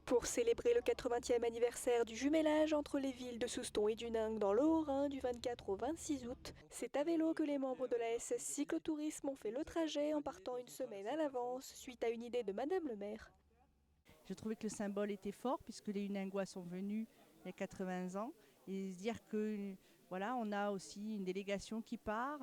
Pour célébrer le 80e anniversaire du jumelage entre les villes de Souston et Duningue dans le Haut-Rhin du 24 au 26 août, c'est à vélo que les membres de la SS Cyclotourisme ont fait le trajet en partant une semaine à l'avance suite à une idée de Madame le maire. Je trouvais que le symbole était fort puisque les Huningois sont venus il y a 80 ans et se dire que voilà, on a aussi une délégation qui part,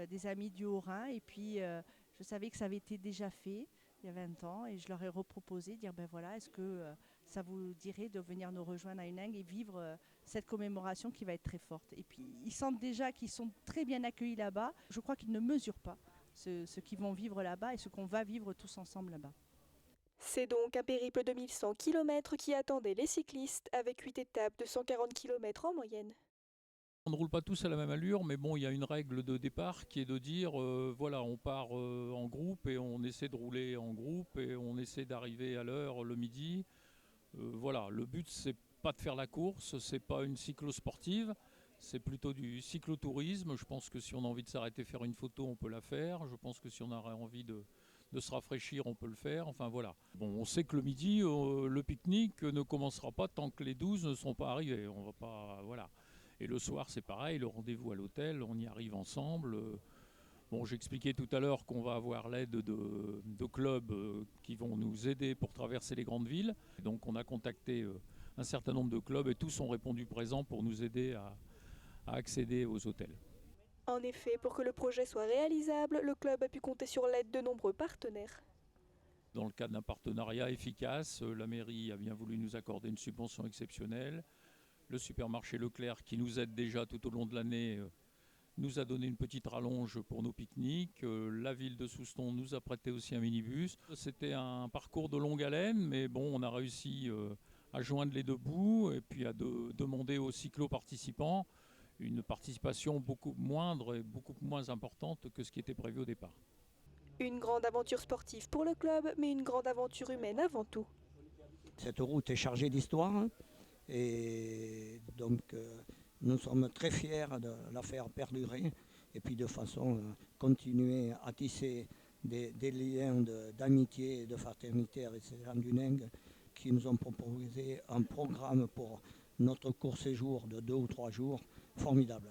des amis du Haut-Rhin et puis je savais que ça avait été déjà fait il y a 20 ans et je leur ai reproposé, dire ben voilà, est-ce que ça vous dirait de venir nous rejoindre à Huningue et vivre cette commémoration qui va être très forte. Et puis ils sentent déjà qu'ils sont très bien accueillis là-bas. Je crois qu'ils ne mesurent pas ce qu'ils vont vivre là-bas et ce qu'on va vivre tous ensemble là-bas. C'est donc un périple de 1100 km qui attendait les cyclistes avec 8 étapes de 140 km en moyenne. On ne roule pas tous à la même allure, mais bon, il y a une règle de départ qui est de dire, voilà, on part en groupe et on essaie de rouler en groupe et on essaie d'arriver à l'heure le midi. Voilà, le but c'est pas de faire la course, c'est pas une cyclosportive, c'est plutôt du cyclotourisme. Je pense que si on a envie de s'arrêter faire une photo, on peut la faire. Je pense que si on a envie de se rafraîchir, on peut le faire. Enfin voilà. Bon, on sait que le midi, le pique-nique ne commencera pas tant que les 12 ne sont pas arrivés. On va pas, voilà. Et le soir, c'est pareil, le rendez-vous à l'hôtel, on y arrive ensemble. Bon, j'expliquais tout à l'heure qu'on va avoir l'aide de clubs qui vont nous aider pour traverser les grandes villes. Donc on a contacté un certain nombre de clubs et tous ont répondu présents pour nous aider à accéder aux hôtels. En effet, pour que le projet soit réalisable, le club a pu compter sur l'aide de nombreux partenaires. Dans le cadre d'un partenariat efficace, la mairie a bien voulu nous accorder une subvention exceptionnelle. Le supermarché Leclerc, qui nous aide déjà tout au long de l'année, nous a donné une petite rallonge pour nos pique-niques. La ville de Souston nous a prêté aussi un minibus. C'était un parcours de longue haleine, mais bon, on a réussi à joindre les deux bouts et puis à demander aux cyclo-participants une participation beaucoup moindre et beaucoup moins importante que ce qui était prévu au départ. Une grande aventure sportive pour le club, mais une grande aventure humaine avant tout. Cette route est chargée d'histoire, hein, et donc nous sommes très fiers de la faire perdurer et puis de façon continuer à tisser des liens d'amitié et de fraternité avec ces gens du Neng qui nous ont proposé un programme pour notre court séjour de 2 ou 3 jours formidable.